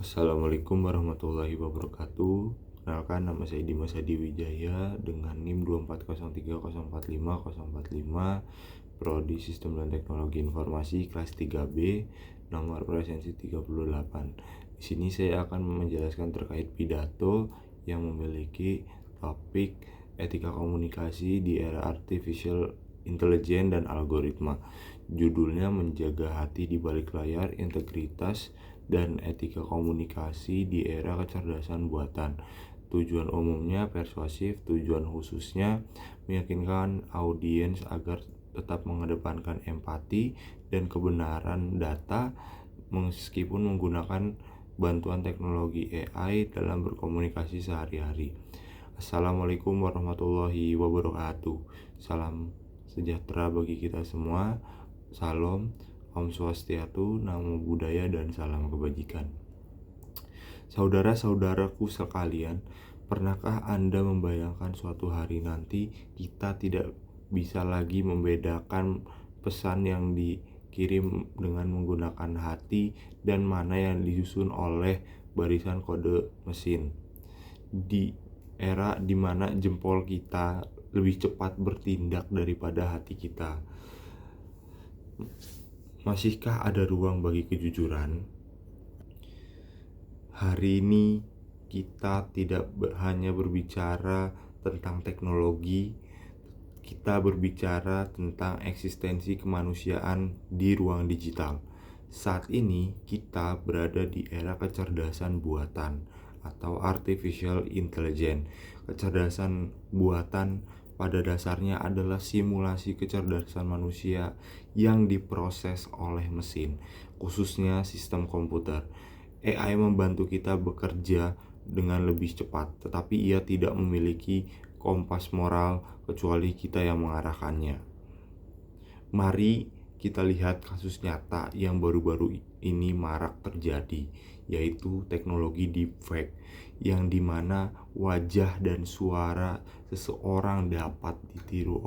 Assalamualaikum warahmatullahi wabarakatuh. Kenalkan, nama saya Dimas Hadi Wijaya dengan NIM 24030450045, Prodi Sistem dan Teknologi Informasi kelas 3B, nomor presensi 38. Di sini saya akan menjelaskan terkait pidato yang memiliki topik etika komunikasi di era artificial intelligence dan algoritma. Judulnya menjaga hati di balik layar, integritas dan etika komunikasi di era kecerdasan buatan. Tujuan umumnya persuasif, tujuan khususnya meyakinkan audiens agar tetap mengedepankan empati dan kebenaran data meskipun menggunakan bantuan teknologi AI dalam berkomunikasi sehari-hari. Assalamualaikum warahmatullahi wabarakatuh. Salam sejahtera bagi kita semua. Salam, Om Swastiastu, Namo Buddhaya, dan salam kebajikan. Saudara-saudaraku sekalian, pernahkah Anda membayangkan suatu hari nanti kita tidak bisa lagi membedakan pesan yang dikirim dengan menggunakan hati dan mana yang disusun oleh barisan kode mesin? Di era dimana jempol kita lebih cepat bertindak daripada hati kita, masihkah ada ruang bagi kejujuran? Hari ini kita tidak hanya berbicara tentang teknologi, kita berbicara tentang eksistensi kemanusiaan di ruang digital. Saat ini kita berada di era kecerdasan buatan atau artificial intelligence. Kecerdasan buatan pada dasarnya adalah simulasi kecerdasan manusia yang diproses oleh mesin, khususnya sistem komputer. AI membantu kita bekerja dengan lebih cepat, tetapi ia tidak memiliki kompas moral kecuali kita yang mengarahkannya. Mari kita lihat kasus nyata yang baru-baru ini marak terjadi, yaitu teknologi deepfake, yang dimana wajah dan suara seseorang dapat ditiru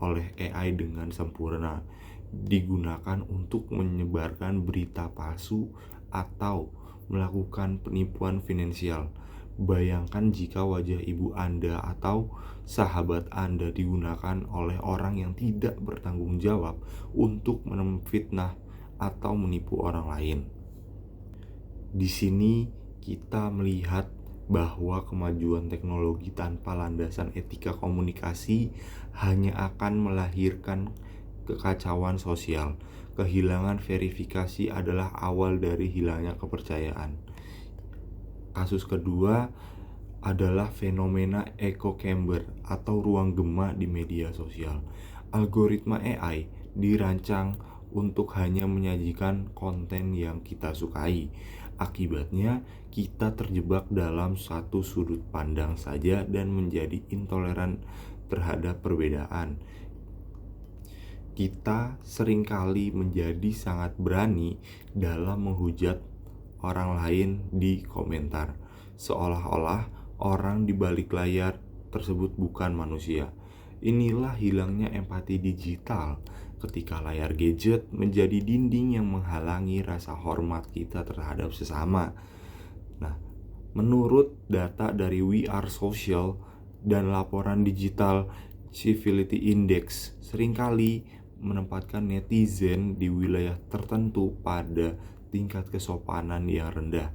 oleh AI dengan sempurna, digunakan untuk menyebarkan berita palsu atau melakukan penipuan finansial. Bayangkan jika wajah ibu Anda atau sahabat Anda digunakan oleh orang yang tidak bertanggung jawab untuk memfitnah atau menipu orang lain. Di sini kita melihat bahwa kemajuan teknologi tanpa landasan etika komunikasi hanya akan melahirkan kekacauan sosial. Kehilangan verifikasi adalah awal dari hilangnya kepercayaan. Kasus kedua adalah fenomena echo chamber atau ruang gema di media sosial. Algoritma AI dirancang untuk hanya menyajikan konten yang kita sukai. Akibatnya, kita terjebak dalam satu sudut pandang saja dan menjadi intoleran terhadap perbedaan. Kita seringkali menjadi sangat berani dalam menghujat orang lain di komentar, seolah-olah orang di balik layar tersebut bukan manusia. Inilah hilangnya empati digital ketika layar gadget menjadi dinding yang menghalangi rasa hormat kita terhadap sesama. Nah, menurut data dari We Are Social dan laporan Digital Civility Index, seringkali menempatkan netizen di wilayah tertentu pada tingkat kesopanan yang rendah.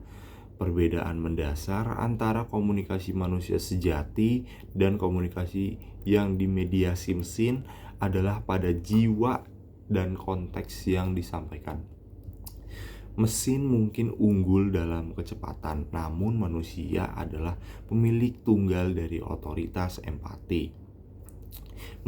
Perbedaan mendasar antara komunikasi manusia sejati dan komunikasi yang dimediasi mesin adalah pada jiwa dan konteks yang disampaikan. Mesin mungkin unggul dalam kecepatan, namun manusia adalah pemilik tunggal dari otoritas empati.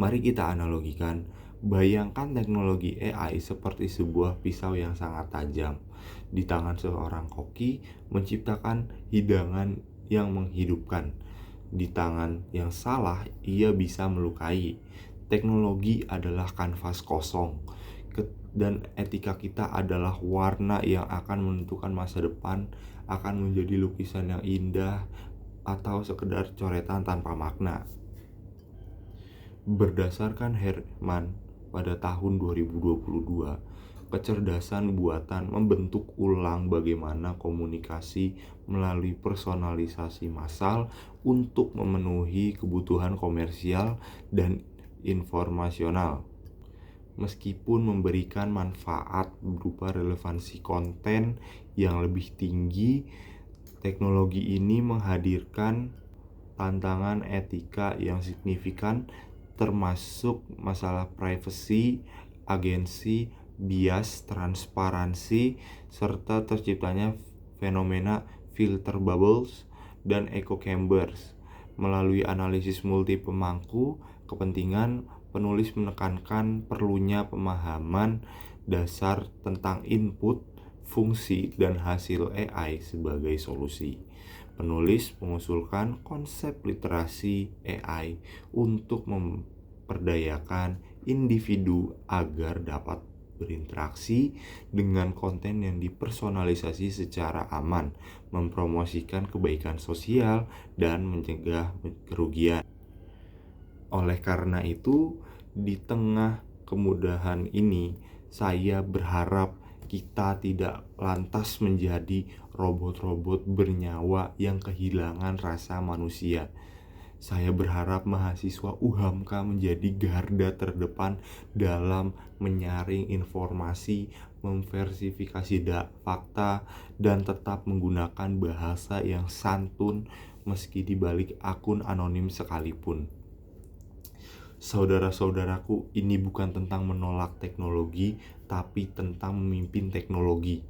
Mari kita analogikan. Bayangkan teknologi AI seperti sebuah pisau yang sangat tajam. Di tangan seorang koki menciptakan hidangan yang menghidupkan. Di tangan yang salah, ia bisa melukai. Teknologi adalah kanvas kosong, dan etika kita adalah warna yang akan menentukan masa depan, akan menjadi lukisan yang indah atau sekedar coretan tanpa makna. Berdasarkan Herman pada tahun 2022, kecerdasan buatan membentuk ulang bagaimana komunikasi melalui personalisasi massal untuk memenuhi kebutuhan komersial dan informasional. Meskipun memberikan manfaat berupa relevansi konten yang lebih tinggi, teknologi ini menghadirkan tantangan etika yang signifikan, termasuk masalah privacy, agensi, bias, transparansi, serta terciptanya fenomena filter bubbles dan echo chambers. Melalui analisis multi pemangku kepentingan, penulis menekankan perlunya pemahaman dasar tentang input, fungsi, dan hasil AI sebagai solusi. Penulis mengusulkan konsep literasi AI untuk memperdayakan individu agar dapat berinteraksi dengan konten yang dipersonalisasi secara aman, mempromosikan kebaikan sosial, dan mencegah kerugian. Oleh karena itu, di tengah kemudahan ini, saya berharap kita tidak lantas menjadi robot-robot bernyawa yang kehilangan rasa manusia. Saya berharap mahasiswa UHAMKA menjadi garda terdepan dalam menyaring informasi, memverifikasi fakta, dan tetap menggunakan bahasa yang santun meski di balik akun anonim sekalipun. Saudara-saudaraku, ini bukan tentang menolak teknologi, tapi tentang memimpin teknologi.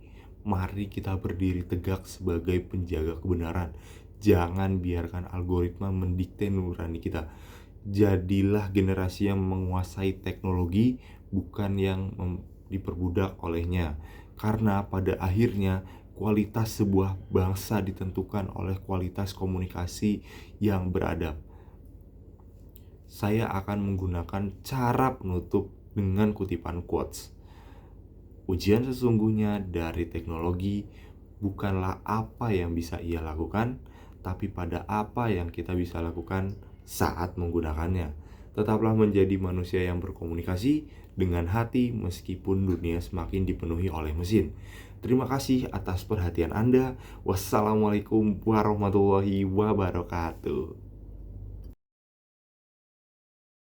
Mari kita berdiri tegak sebagai penjaga kebenaran. Jangan biarkan algoritma mendikte nurani kita. Jadilah generasi yang menguasai teknologi, bukan yang diperbudak olehnya. Karena pada akhirnya kualitas sebuah bangsa ditentukan oleh kualitas komunikasi yang beradab. Saya akan menggunakan cara penutup dengan kutipan quotes. Ujian sesungguhnya dari teknologi bukanlah apa yang bisa ia lakukan, tapi pada apa yang kita bisa lakukan saat menggunakannya. Tetaplah menjadi manusia yang berkomunikasi dengan hati meskipun dunia semakin dipenuhi oleh mesin. Terima kasih atas perhatian Anda. Wassalamualaikum warahmatullahi wabarakatuh.